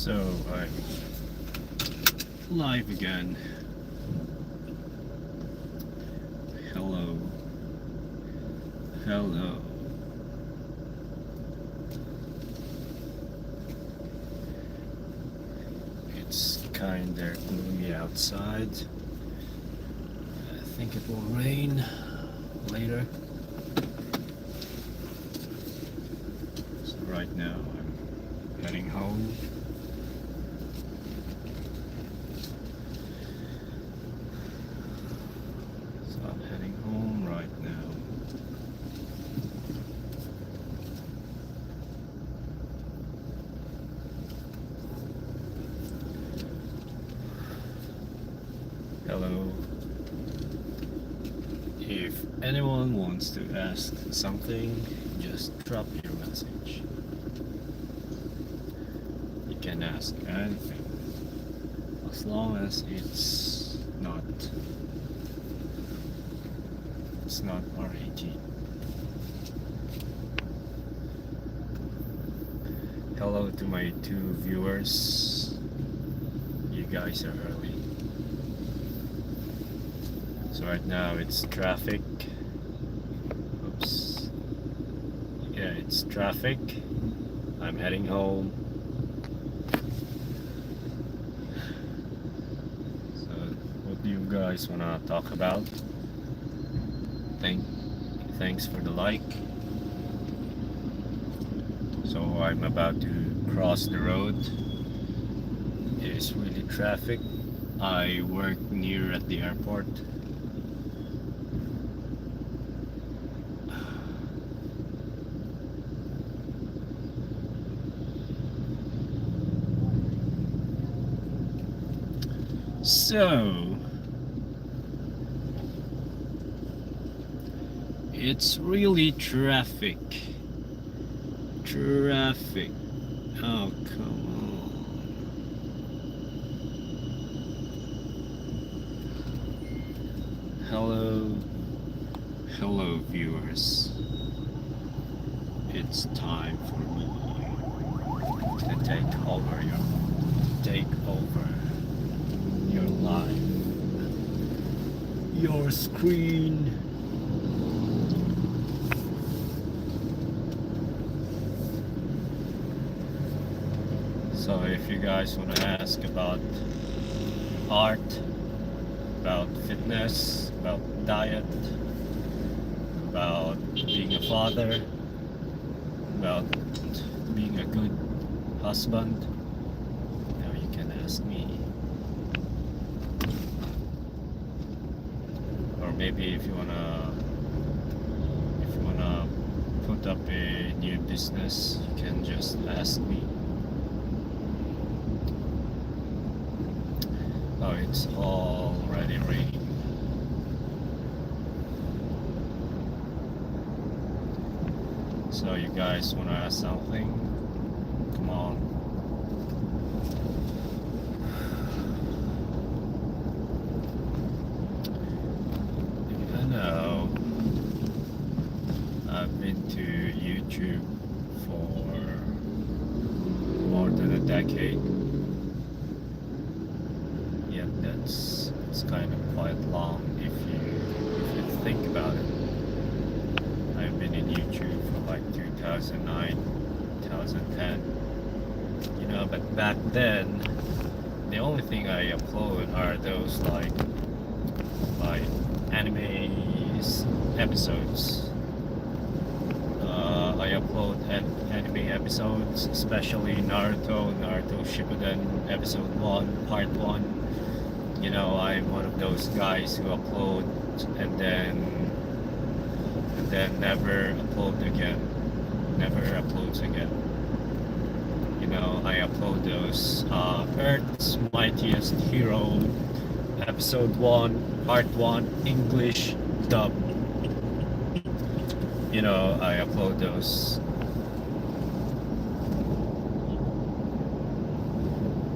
So I'm live again. Hello. Hello. It's kinda gloomy outside. I think it will rain later. So right now I'm heading home. So I'm heading home right now. Hello. If anyone wants to ask something, just drop your message. You can ask anything as long as it's not R18. Hello to my 2 viewers. You guys are early. So right now it's traffic. Oops. Yeah, it's traffic. I'm heading home. So what do you guys wanna talk about? Thanks for the like. So I'm about to cross the road. It is really traffic. I work near at the airport. So it's really traffic. Oh, come on. Hello viewers. It's time for me to take over your life, your screen. So if you guys want to ask about art, about fitness, about diet, about being a father, about being a good husband, now you can ask me. Or maybe if you wanna put up a new business, you can just ask me. Oh, it's already raining. So you guys wanna ask something? Come on. I know I've been to YouTube for more than a decade. Yeah, it's kind of quite long if you think about it. I've been in YouTube for like 2009, 2010. You know, but back then the only thing I upload are those like anime episodes. I upload anime episodes, especially Naruto Shippuden episode 1, part 1. You know, I'm one of those guys who upload and then never uploads again. You know, I upload those Earth's Mightiest Hero episode 1, part 1, English dub. You know, I upload those.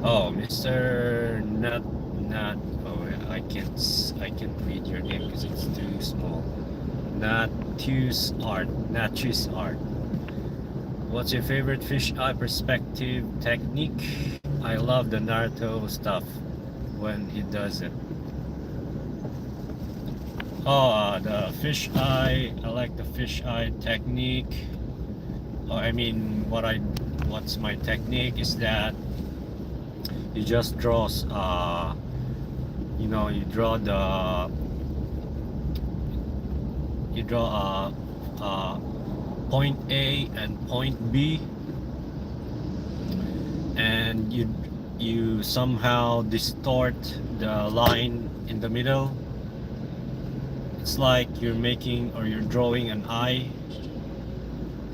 Oh, Mr. Not. Oh, I can't read your name because it's too small. Natu's art. What's your favorite fish eye perspective technique? I love the Naruto stuff when he does it. Oh, the fish eye. I like the fish eye technique. I mean, what's my technique is that you just draws. You draw point A and point B, and you somehow distort the line in the middle. It's like you're making or you're drawing an eye.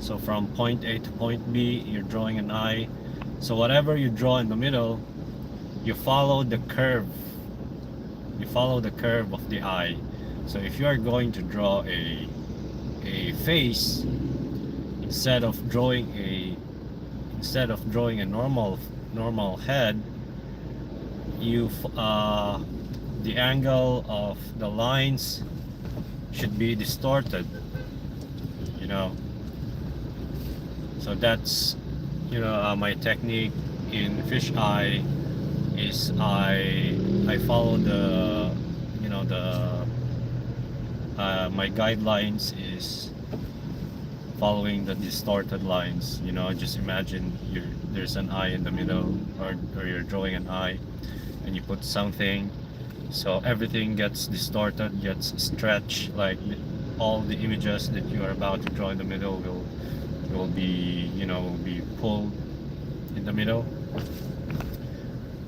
So from point A to point B, you're drawing an eye. So whatever you draw in the middle, you follow the curve. You follow the curve of the eye. So if you are going to draw a face, instead of drawing a normal head, you the angle of the lines should be distorted, you know. So that's my technique in fish eye is I follow the my guidelines is following the distorted lines. Just imagine there's an eye in the middle, or you're drawing an eye and you put something, so everything gets distorted, gets stretched, like all the images that you are about to draw in the middle will be pulled in the middle,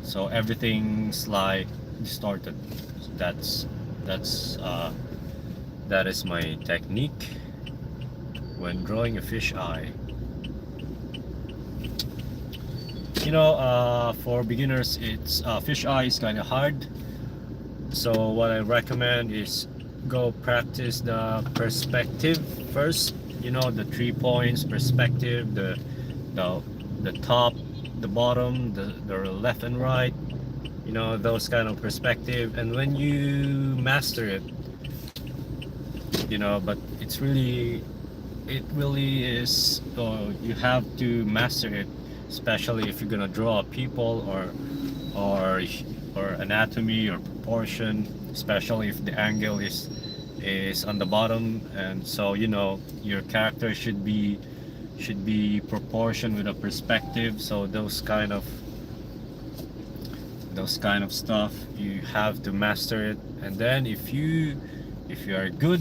so everything's like distorted. So that is my technique when drawing a fish eye. For beginners, it's fish eye is kind of hard. So what I recommend is go practice the perspective first. The 3 points perspective, the top, the bottom, the left and right. Those kind of perspective. And when you master it, but it really is. You have to master it, especially if you're gonna draw people or anatomy or proportion, especially if the angle is on the bottom, and so your character should be proportioned with a perspective. So those kind of stuff, you have to master it. And then if you are good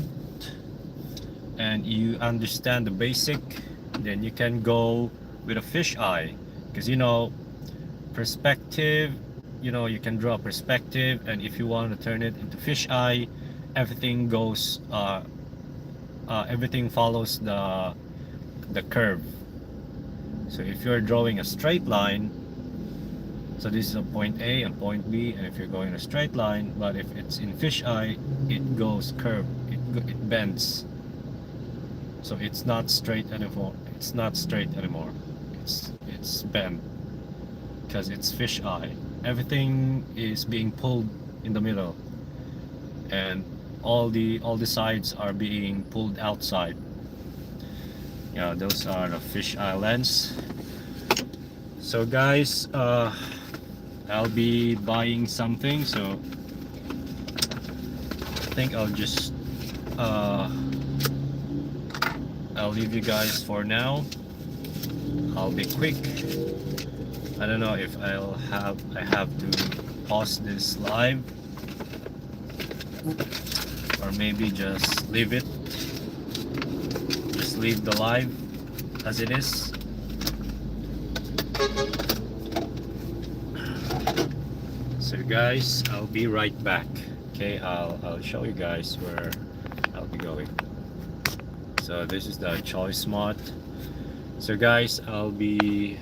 and you understand the basic, then you can go with a fish eye, because perspective, you can draw perspective, and if you want to turn it into fish eye, everything goes everything follows the curve. So if you're drawing a straight line, so this is a point A and point B, and if you're going a straight line, but if it's in fish eye, it goes curved, it bends. So it's not straight anymore. It's bent, because it's fish eye. Everything is being pulled in the middle, and all the sides are being pulled outside. Those are the fish eye lens. So guys, I'll be buying something, so I think I'll just I'll leave you guys for now. I'll be quick. I don't know if I have to pause this live, or maybe just leave it. Just leave the live as it is. So guys, I'll be right back. Okay, I'll show you guys where I'll be going. So this is the choice mod. So guys, I'll be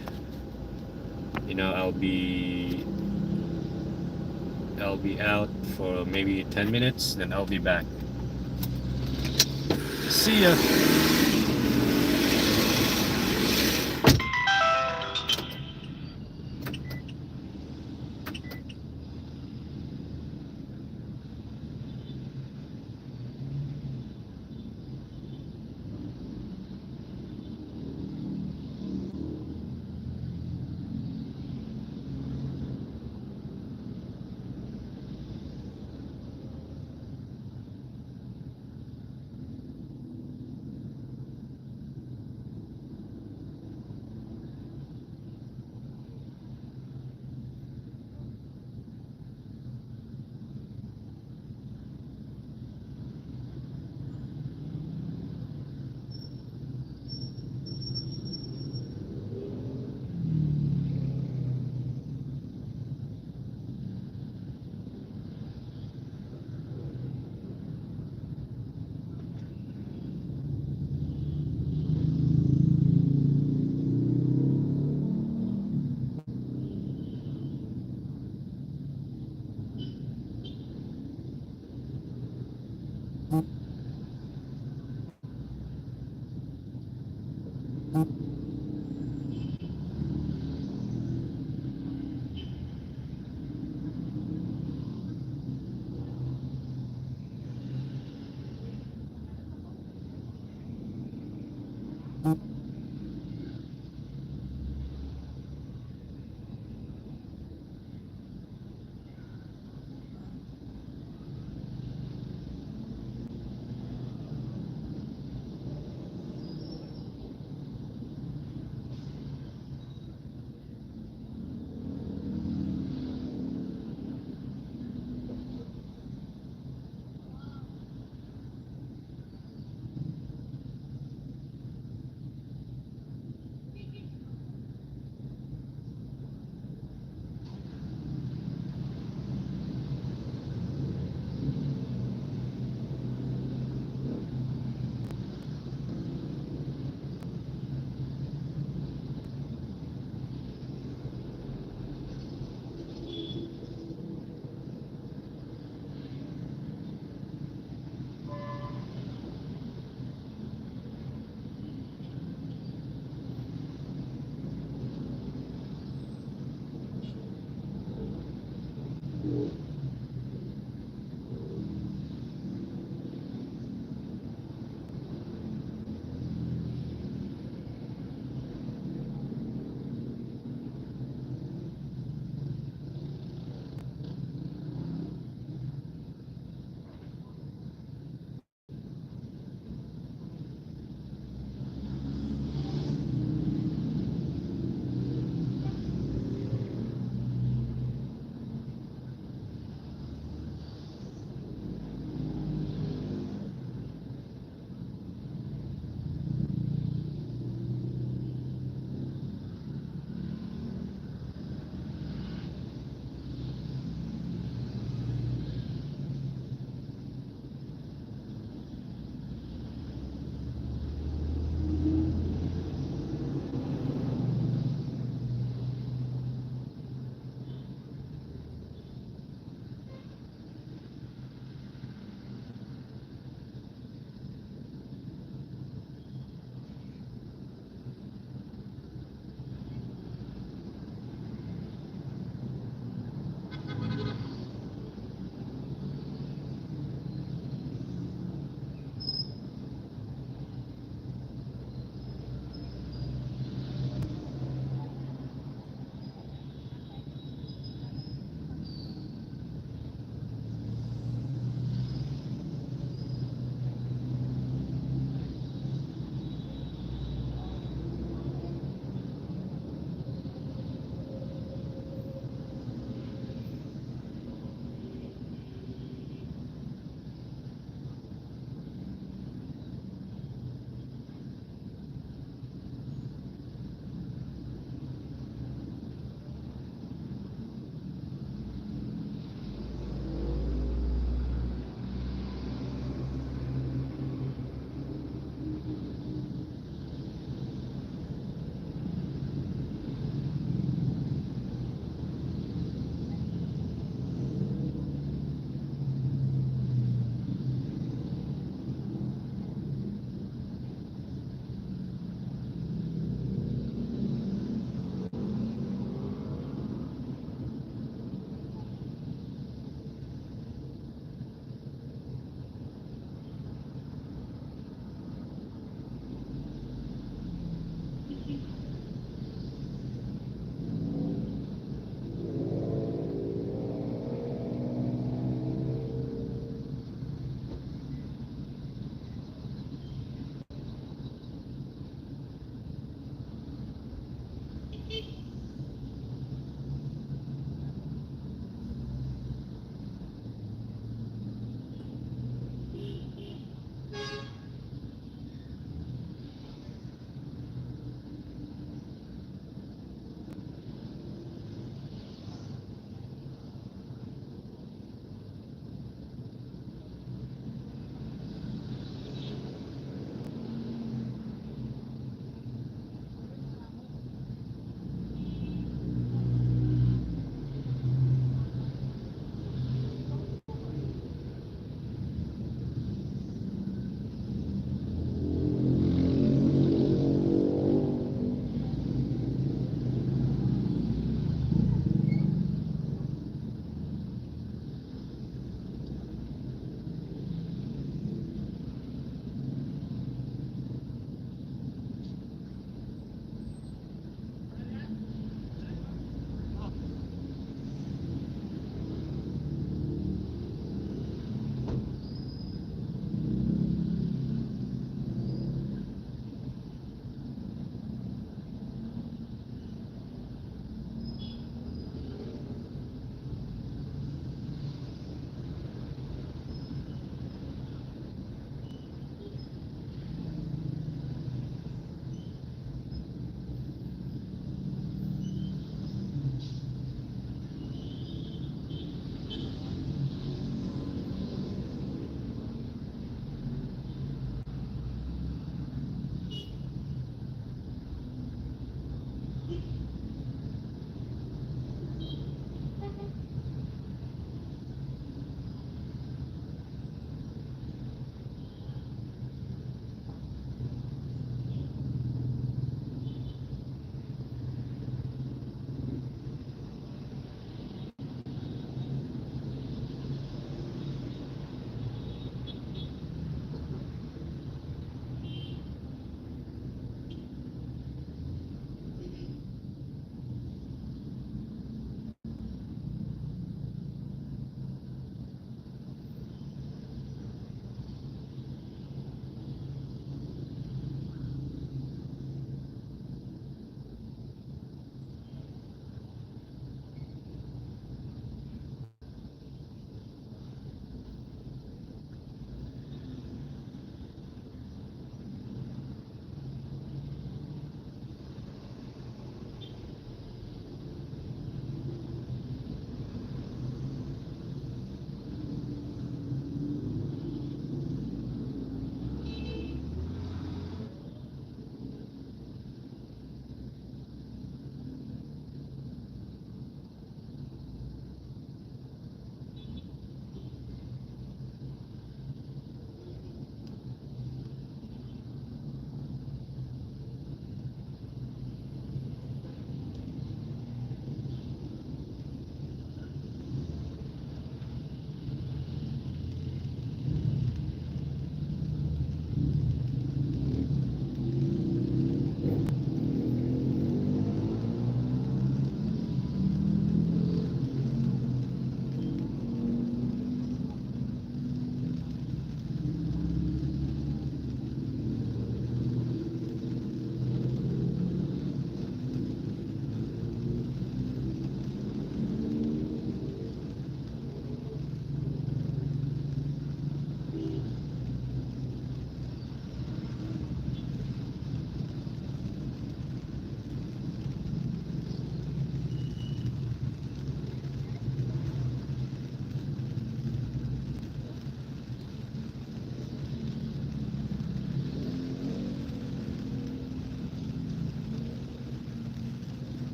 out for maybe 10 minutes, then I'll be back. See ya.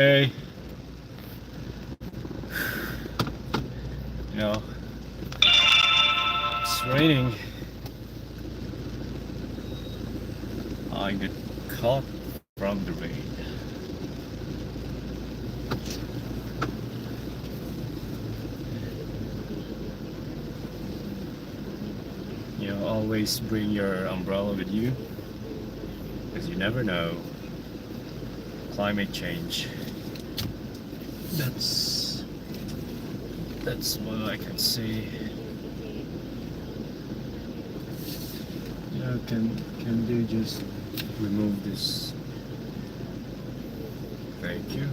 Hey, you know, it's raining. I get caught from the rain. You know, always bring your umbrella with you, because you never know. Climate change. That's what I can say. You know, can they just remove this? Thank you.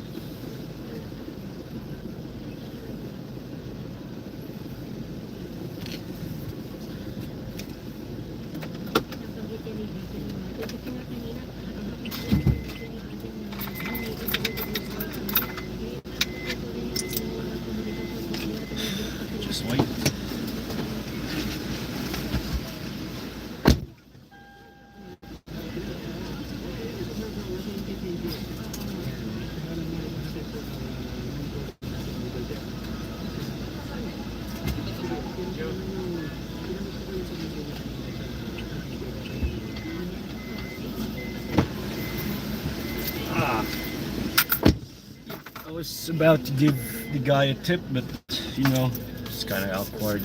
Just wait. Ah, I was about to give the guy a tip, but you know, it's kind of awkward.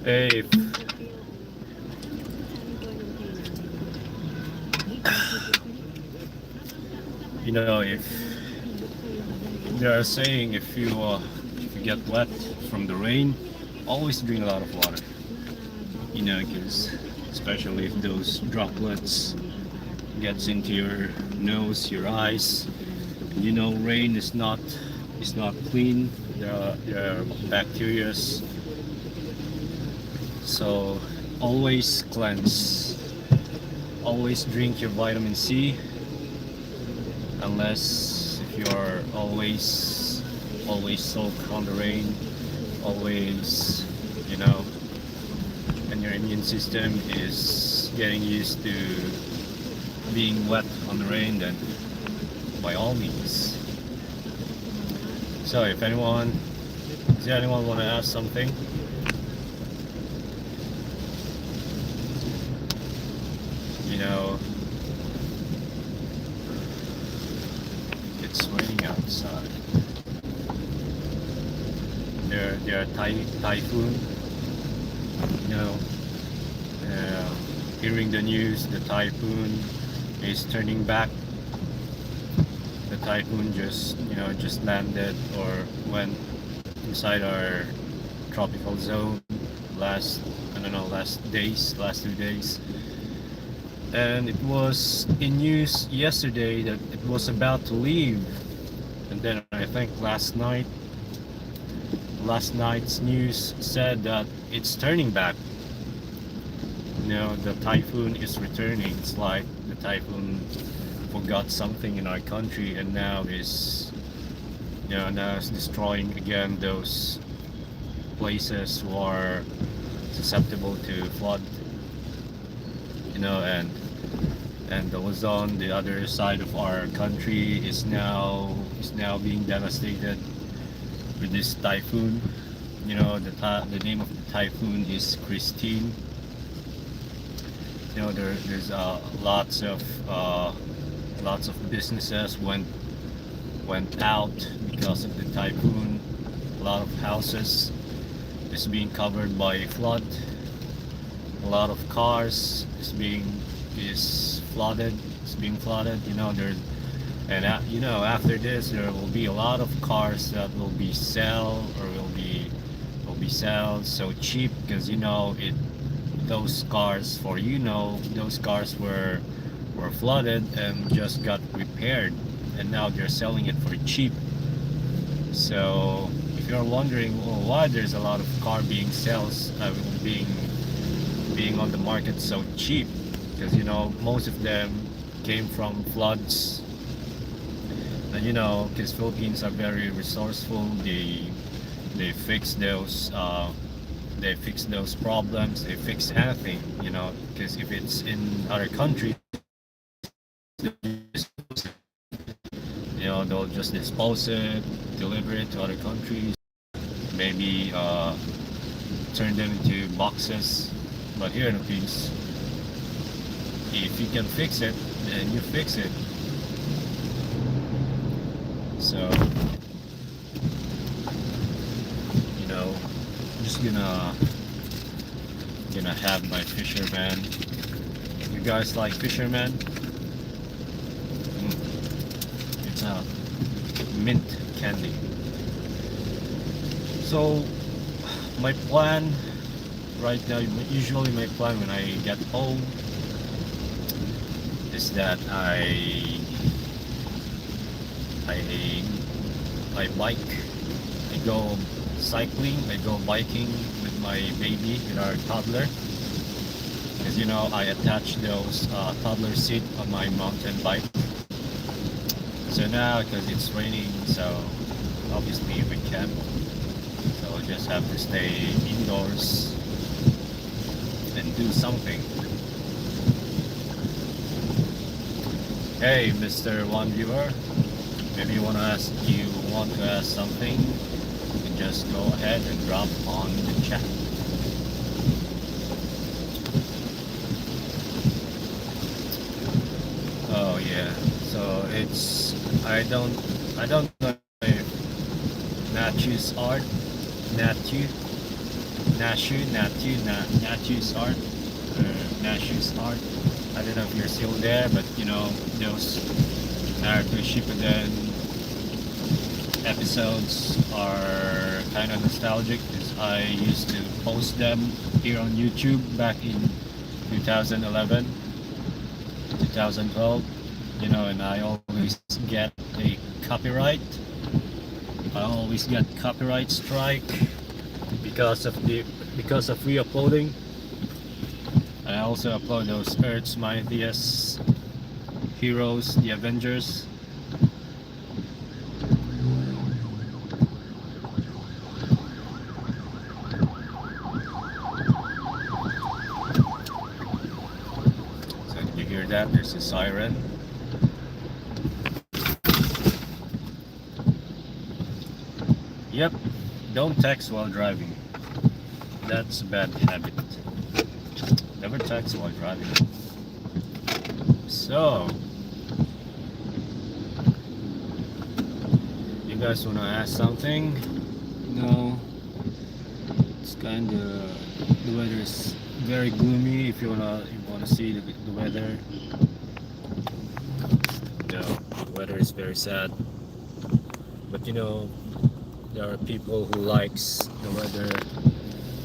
Hey, you know, if they are saying if you get wet from the rain, always drink a lot of water. You know, because especially if those droplets gets into your nose, your eyes. You know, rain is not clean. There are bacteria. So always cleanse. Always drink your vitamin C. Unless if you are always soaked on the rain, always, you know, and your immune system is getting used to being wet on the rain, then by all means. So if does anyone want to ask something? You know, it's raining outside. There are typhoon. You know, hearing the news, the typhoon is turning back. The typhoon just landed or went inside our tropical zone last 2 days. And it was in news yesterday that it was about to leave, and then I think last night's news said that it's turning back. You know, the typhoon is returning. It's like the typhoon forgot something in our country and now is destroying again those places who are susceptible to flood. You know, and the ozone, the other side of our country, is now being devastated with this typhoon. You know, the name of the typhoon is Christine. You know, there's lots of businesses went out because of the typhoon. A lot of houses is being covered by flood. A lot of cars is being flooded. You know, you know, after this there will be a lot of cars that will be sold so cheap, because you know those cars were flooded and just got repaired, and now they're selling it for cheap. So if you're wondering, well, why there's a lot of car being on the market so cheap, because you know most of them came from floods. And you know, because Philippines are very resourceful, they fix they fix those problems, they fix anything, you know, because if it's in other countries, you know, they'll just dispose it, deliver it to other countries, maybe turn them into boxes. But here in the Philippines, if you can fix it, then you fix it. So, you know, I'm just gonna have my fisherman. You guys like fisherman? It's a mint candy. So my plan right now, usually my plan when I get home is that I bike, I go cycling, I go biking with my baby, with our toddler. Because you know, I attach those toddler seat on my mountain bike. So now, because it's raining, so obviously we can't. So I just have to stay indoors and do something. Hey, Mr. One Viewer, maybe you want to ask something, you can just go ahead and drop on the chat. Oh yeah, so it's I don't know if Natchu's art, Natchu's art, Natchu's art. I don't know if you're still there, but you know, those Naruto Shippuden episodes are kind of nostalgic because I used to post them here on YouTube back in 2011, 2012, you know, and I always get a copyright. I always get copyright strike because of re-uploading. I also upload those Earth's Mightiest Heroes, the Avengers. So did you hear that? There's a siren. Yep, don't text while driving. That's a bad habit. Never text while driving. So, you guys wanna ask something? No, it's kind of, the weather is very gloomy. If you wanna see the weather, the weather is very sad. But you know, there are people who likes the weather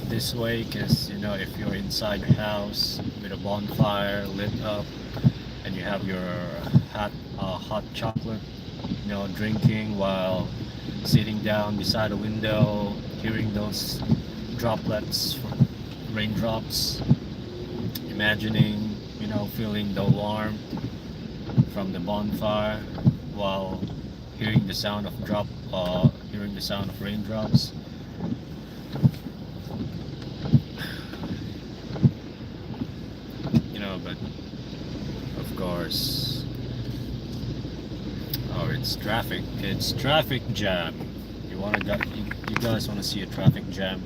this way because you know, if you're inside your house with a bonfire lit up and you have your hot chocolate, you know, drinking while sitting down beside a window, hearing those droplets, raindrops, imagining, you know, feeling the warmth from the bonfire while hearing the sound of raindrops. You know, but of course, oh, it's traffic. It's traffic jam. You guys want to see a traffic jam?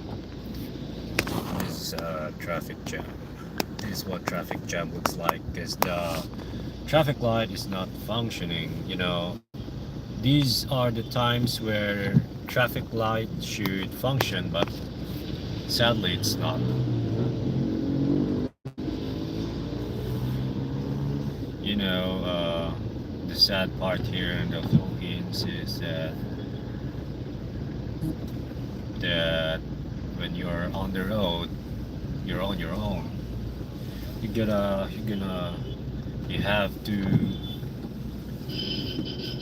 This is traffic jam. This is what traffic jam looks like because the traffic light is not functioning. You know, these are the times where traffic light should function, but sadly it's not. You know, the sad part here in the Philippines is that when you're on the road, you're on your own. You have to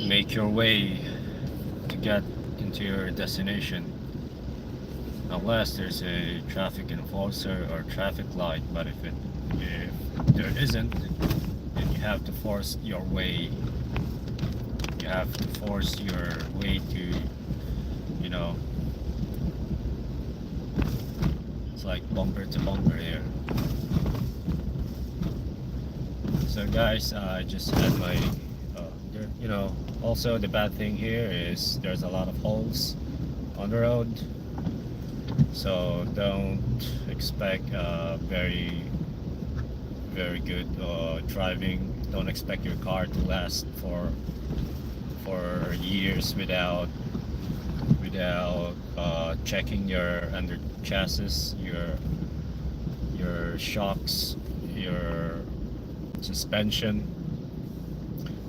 make your way to get into your destination, unless there's a traffic enforcer or traffic light. But if there isn't, then you have to force your way. You have to force your way to, you know, It's like bumper to bumper here. So guys, I just had my, you know, also the bad thing here is there's a lot of holes on the road. So don't expect very good driving. Don't expect your car to last for years without checking your under chassis, your shocks, your suspension.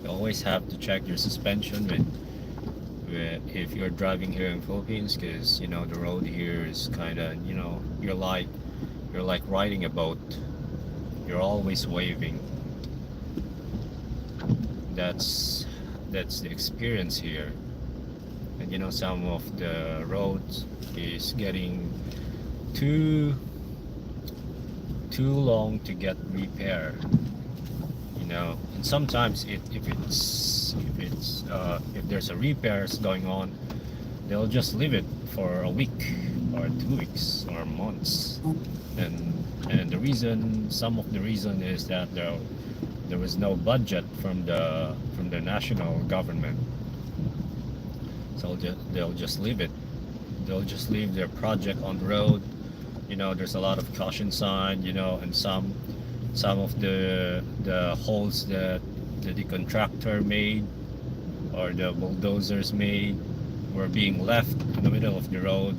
You always have to check your suspension if you're driving here in Philippines, because you know the road here is kind of, you know, you're like riding a boat. You're always waving. That's the experience here. And you know, some of the roads is getting too long to get repaired, you know. And sometimes if there's a repairs going on, they'll just leave it for a week or 2 weeks or months. And the reason, some of the reason is that there was no budget from the national government. So they'll just leave it. They'll just leave their project on the road. You know, there's a lot of caution sign, you know, and some of the holes that the contractor made or the bulldozers made were being left in the middle of the road,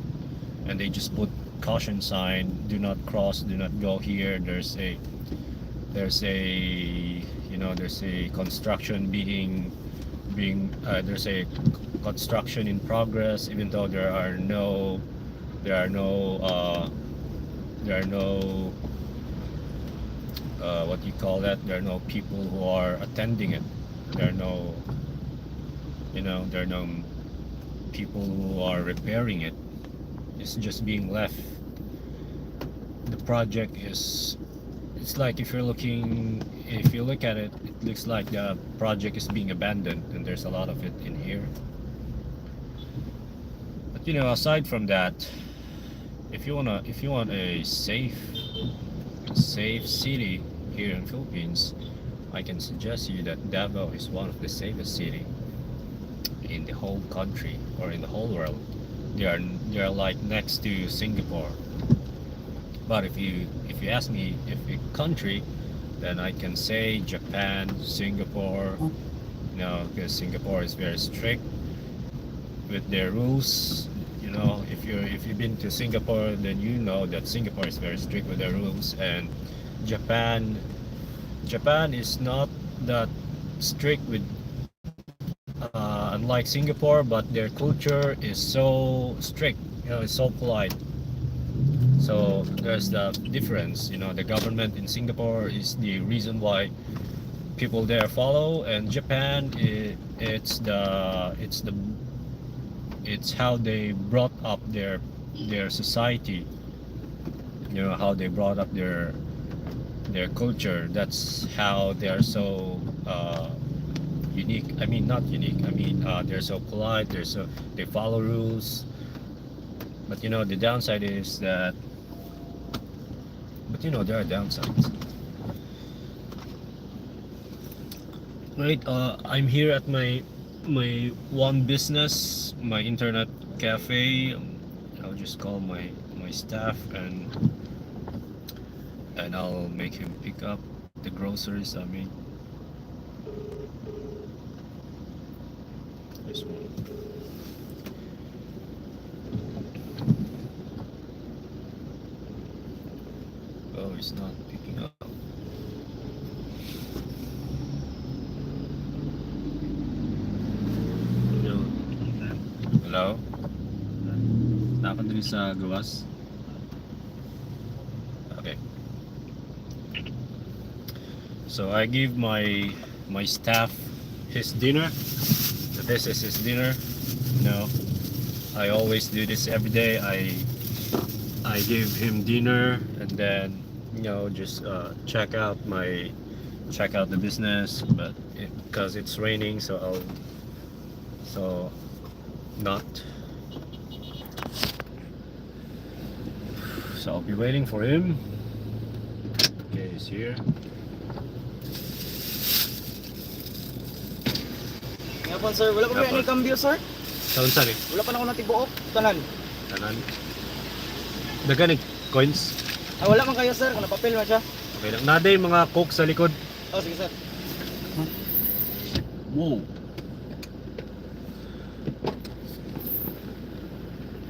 and they just put caution sign: do not cross, do not go here. There's a you know, there's a construction there's a construction in progress, even though there are no what do you call that, there are no people who are attending it. There are no, you know, there are no people who are repairing it. It's just being left. The project is, it's like, if you look at it, it looks like the project is being abandoned, and there's a lot of it in here. But you know, aside from that, if you want a safe city here in Philippines, I can suggest you that Davao is one of the safest city in the whole country or in the whole world. They are like next to Singapore. But if you ask me if a country, then I can say Japan, Singapore. You know, because Singapore is very strict with their rules. You know, if you've been to Singapore, then you know that Singapore is very strict with their rules. And Japan is not that strict with, unlike Singapore, but their culture is so strict. You know, it's so polite. So there's the difference. You know, the government in Singapore is the reason why people there follow, and Japan, it's how they brought up their society. You know, how they brought up their culture. That's how they are so unique. I mean, not unique. I mean, they're so polite. They follow rules. But you know, the downside is that. But you know, there are downsides. Right. I'm here at my one business, my internet cafe. I'll just call my staff, and I'll make him pick up the groceries. I mean, this one. Oh, it's not picking up. Hello? Dapat dito sa gawas. Okay. So I give my staff his dinner. This is his dinner. You know, I always do this every day. I give him dinner, and then, you know, just check out the business. But because it's raining, so not So I'll be waiting for him. Okay, he's here. Nga po sir, wala pa ba Nga po. any cambio sir? Saan saan eh? Wala pa na ako natibuok, tanan. Kanan. Dagan coins. Ah, wala man kayo sir, kung napapil man siya. Okay lang. Naday mga coke sa likod. Oh, sige sir. Whoa.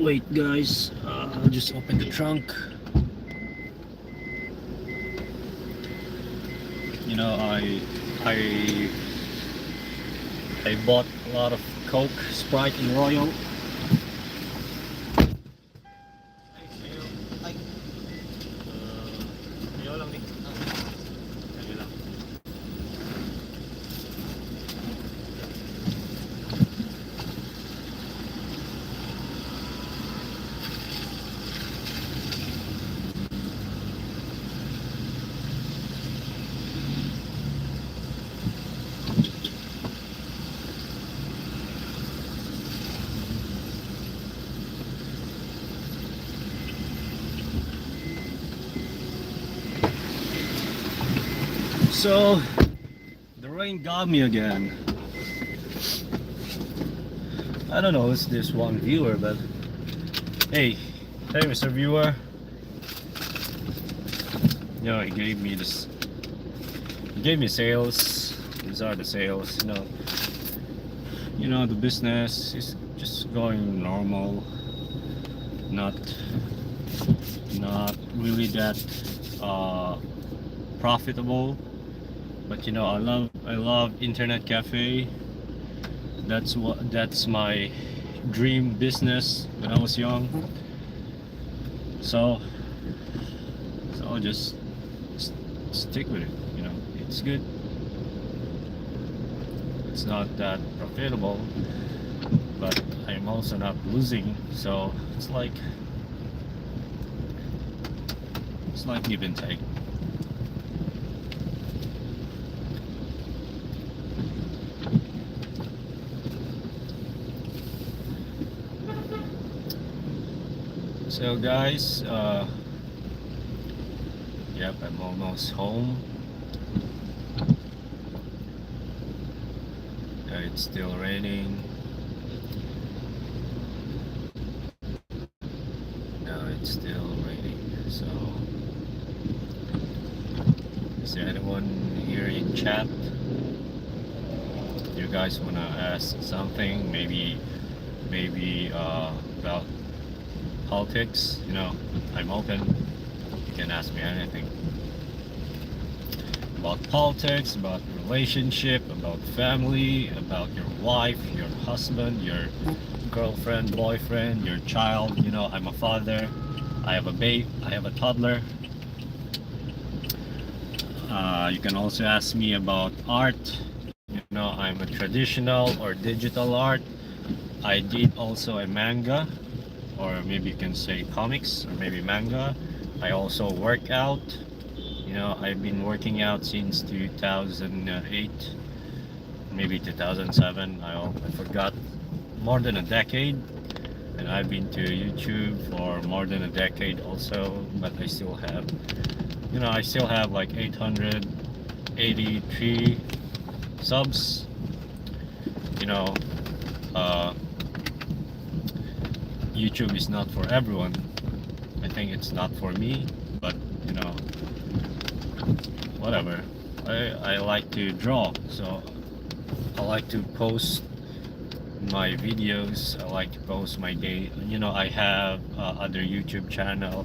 Wait guys, I'll just open the trunk. You know, I bought a lot of Coke, Sprite, and Royal. Ay, Ayaw lang ni. Ayaw lang. So, the rain got me again. I don't know who's this one viewer, but hey, Mr. Viewer. You know, he gave me this. He gave me sales. These are the sales. You know, the business is just going normal. Not really that profitable. But you know, I love internet cafe. That's my dream business when I was young. So I'll just stick with it. You know, it's good. It's not that profitable, but I'm also not losing. So it's like give and take. So guys, yep, I'm almost home. It's still raining. No, it's still raining. So, is there anyone here in chat? You guys wanna ask something? Maybe about politics, you know, I'm open. You can ask me anything about politics, about relationship, about family, about your wife, your husband, your girlfriend, boyfriend, your child. You know, I'm a father. I have a babe. I have a toddler. You can also ask me about art. You know, I'm a traditional or digital art. I did also a manga, or maybe you can say comics, or maybe manga. I also work out. You know, I've been working out since 2008, maybe 2007. I forgot, more than a decade. And I've been to YouTube for more than a decade also, but I still have, you know, I still have like 883 subs. You know, YouTube is not for everyone. I think it's not for me, but you know, whatever. I like to draw, so I like to post my videos. I like to post my day. You know, I have other YouTube channel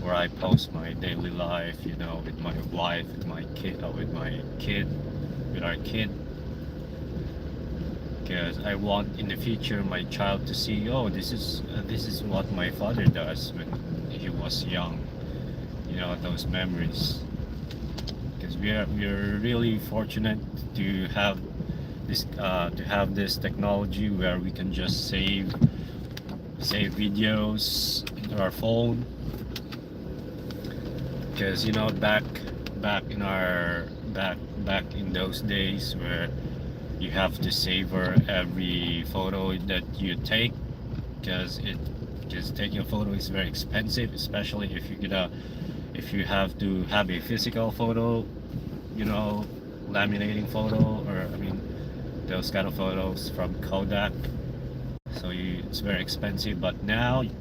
where I post my daily life. You know, with my wife, with my kid, with our kid. Because I want in the future my child to see, oh, this is what my father does when he was young. You know, those memories. Because we're really fortunate to have this technology where we can just save videos into our phone. Because you know, back in those days where you have to savor every photo that you take, because because taking a photo is very expensive, especially if you have to have a physical photo, you know, laminating photo, or I mean those kind of photos from Kodak. So it's very expensive, but now you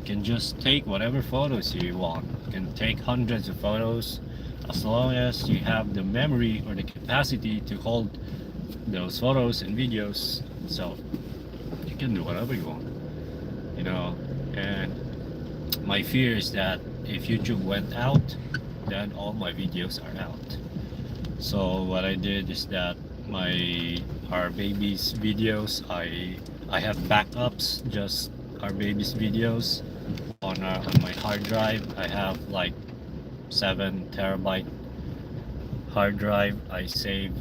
can just take whatever photos you want. You can take hundreds of photos as long as you have the memory or the capacity to hold those photos and videos. So you can do whatever you want, you know. And my fear is that if YouTube went out, then all my videos are out. So what I did is that our baby's videos, I have backups, just our baby's videos on my hard drive. I have like 7 terabyte hard drive. I save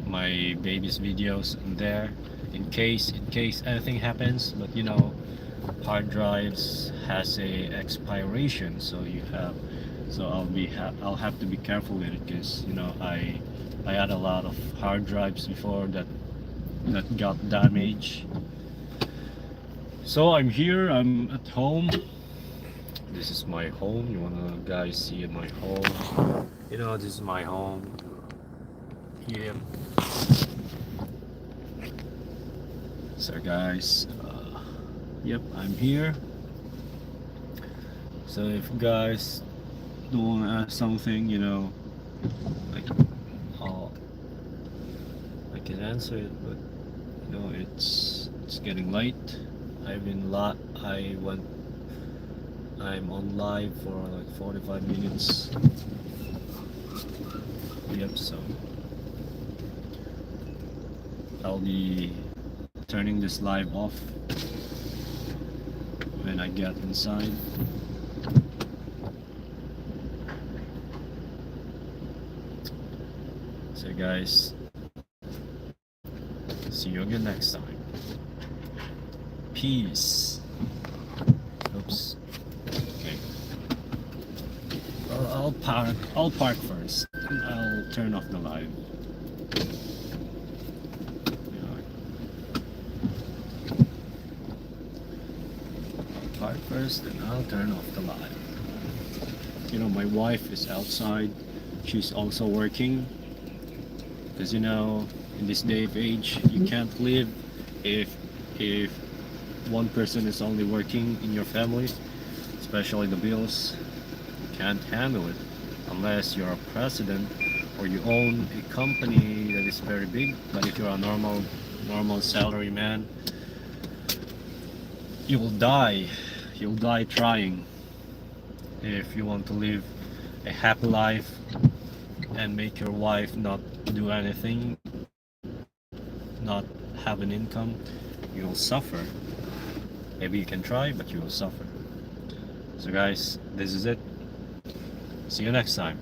my baby's videos in there in case anything happens. But you know, hard drives has a expiration, so I'll have to be careful with it, because you know I had a lot of hard drives before that got damaged. So I'm here, I'm at home. This is my home. You wanna guys see my home? You know, this is my home. Yeah. So guys, yep, I'm here. So if you guys don't want to ask something, you know, like, I can answer it, but you know, it's getting late. I'm on live for like 45 minutes. Yep, so I'll be turning this live off when I get inside. So guys, see you again next time. Peace. Oops. Okay. Well, I'll park first, and I'll turn off the live. Park first, and I'll turn off the live. You know, my wife is outside. She's also working, because you know, in this day of age, you can't live if one person is only working in your family, especially the bills. You can't handle it unless you're a president or you own a company that is very big. But if you're a normal salary man, you will die. You'll die trying. If you want to live a happy life and make your wife not do anything, not have an income, you'll suffer. Maybe you can try, but you will suffer. So guys, this is it. See you next time.